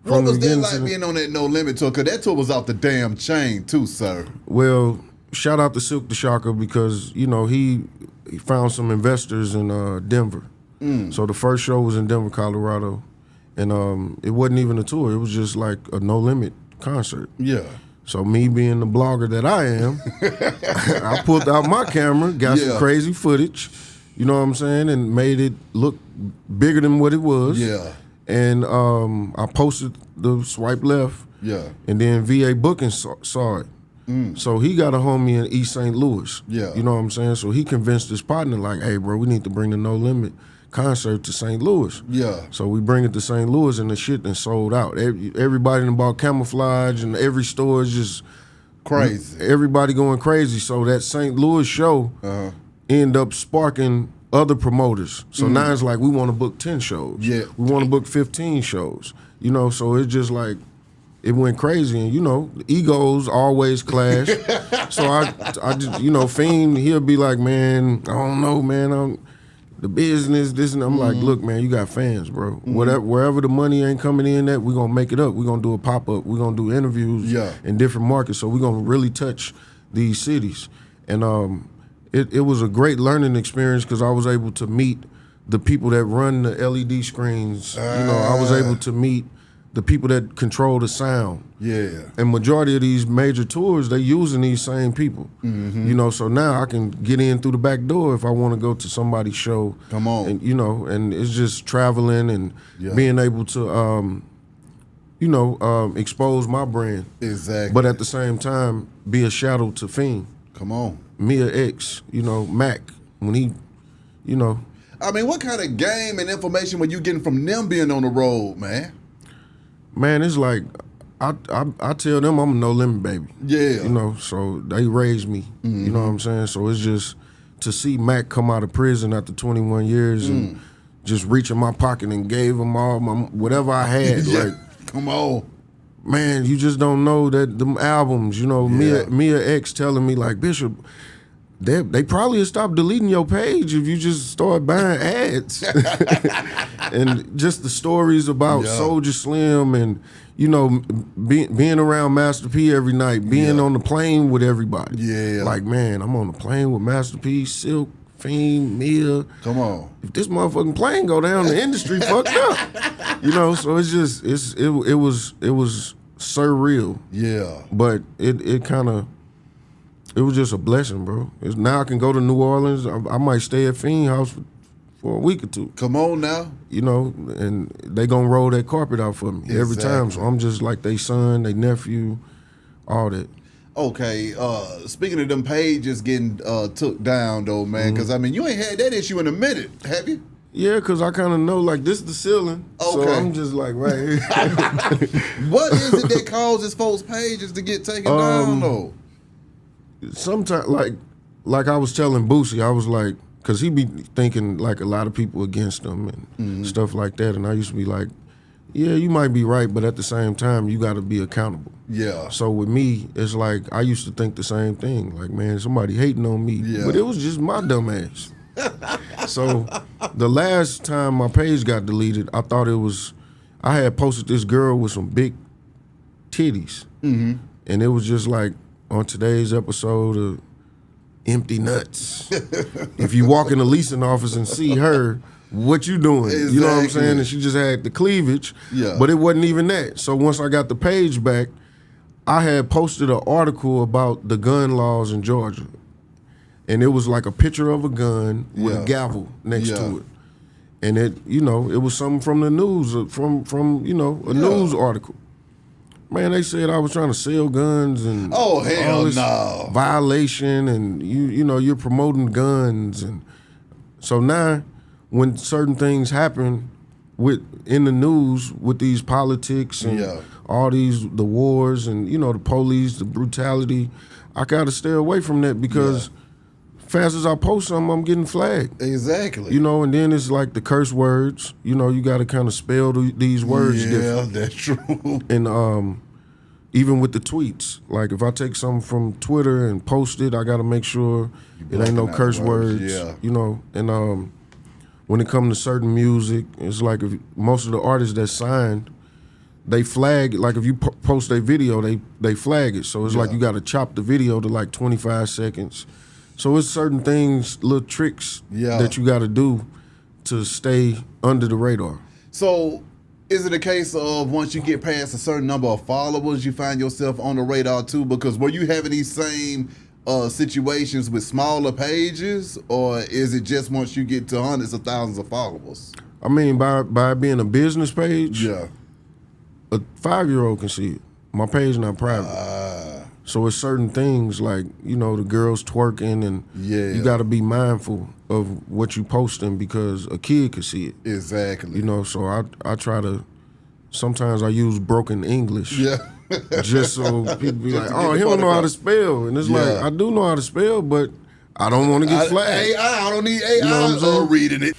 What was that like being on that No Limit tour? Because that tour was off the damn chain too, sir. Well, shout out to Silk the Shocker because, you know, he found some investors in Denver. So the first show was in Denver, Colorado. And it wasn't even a tour. It was just like a No Limit concert. Yeah. So me being the blogger that I am, I pulled out my camera, got some crazy footage, you know what I'm saying, and made it look bigger than what it was. Yeah. And I posted the swipe left. Yeah. And then VA Booking saw it. So he got a homie in East St. Louis. Yeah. You know what I'm saying? So he convinced his partner, like, hey, bro, we need to bring the No Limit concert to St. Louis. Yeah. So we bring it to St. Louis and the shit then sold out. Everybody done bought camouflage and every store is just crazy. Everybody going crazy. So that St. Louis show ended up sparking other promoters. So now it's like we want to book 10 shows. Yeah. We want to book 15 shows. You know, so it's just like it went crazy, and you know, egos always clash. So I just, you know, Fiend, he'll be like, man, I don't know, man, the business, this and I'm like, look, man, you got fans, bro. Wherever the money ain't coming in at, we're gonna make it up. We're gonna do a pop-up. We're gonna do interviews in different markets. So we're gonna really touch these cities. And it was a great learning experience because I was able to meet the people that run the LED screens. You know, I was able to meet the people that control the sound. Yeah. And majority of these major tours, they using these same people. You know, so now I can get in through the back door if I want to go to somebody's show. Come on. And, you know, and it's just traveling and being able to, you know, expose my brand. Exactly. But at the same time, be a shadow to Fiend. Come on. Mia X, you know, Mac, when he, you know. I mean, what kind of game and information were you getting from them being on the road, man? Man, it's like, I tell them I'm a No Limit baby. Yeah. You know, so they raised me. You know what I'm saying? So it's just to see Mac come out of prison after 21 years and just reach in my pocket and gave him all whatever I had. Like, come on. Man, you just don't know that them albums, you know, Mia X telling me like, Bishop, they probably have stopped deleting your page if you just start buying ads. And just the stories about Soulja Slim and, you know, being around Master P every night, being on the plane with everybody. Yeah. Like, man, I'm on the plane with Master P, Silk, Fiend, Mia. Come on. If this motherfucking plane go down, the industry fucked up. You know, so it's just, it was surreal. Yeah. But it kind of, it was just a blessing, bro. Now I can go to New Orleans. I might stay at Fiend House for a week or two. Come on now. You know, and they gonna roll that carpet out for me every time. So I'm just like they son, they nephew, all that. Okay, speaking of them pages getting took down though, man, because I mean, you ain't had that issue in a minute, have you? Yeah, because I kind of know, like, this is the ceiling. Okay. So I'm just like, right here. What is it that causes folks' pages to get taken down though? Sometimes, like I was telling Boosie, I was like, because he be thinking like a lot of people against him and stuff like that. And I used to be like, yeah, you might be right, but at the same time, you got to be accountable. Yeah. So with me, it's like I used to think the same thing. Like, man, somebody hating on me. Yeah. But it was just my dumb ass. So the last time my page got deleted, I thought it was, I had posted this girl with some big titties. And it was just like, on today's episode of Empty Nuts. If you walk in the leasing office and see her, what you doing? Exactly. You know what I'm saying? And she just had the cleavage, but it wasn't even that. So once I got the page back, I had posted an article about the gun laws in Georgia. And it was like a picture of a gun with a gavel next to it. And it, you know, it was something from the news, from you know, a news article. Man, they said I was trying to sell guns and oh hell all this no violation, and you know you're promoting guns, and so now when certain things happen in the news with these politics and all the wars and you know the police, the brutality, I gotta stay away from that because fast as I post something, I'm getting flagged. Exactly. You know, and then it's like the curse words. You know, you got to kind of spell these words different. Yeah, that's true. And even with the tweets, like if I take something from Twitter and post it, I got to make sure it ain't no curse words. Yeah. You know, and when it comes to certain music, it's like if most of the artists that signed, they flag, like if you post a video, they flag it. So it's like you got to chop the video to like 25 seconds. So it's certain things, little tricks that you got to do to stay under the radar. So is it a case of once you get past a certain number of followers, you find yourself on the radar too? Because were you having these same situations with smaller pages, or is it just once you get to hundreds of thousands of followers? I mean, by being a business page, Yeah. a 5-year-old can see it. My page not private. So it's certain things like, you know, the girls twerking, and you got to be mindful of what you posting because a kid could see it. Exactly. You know, so I try to, sometimes I use broken English. Yeah. Just so people be like, oh, he don't know how to spell. And it's like, I do know how to spell, but I don't want to get flagged. AI, I don't need AI You know what I'm saying? reading it.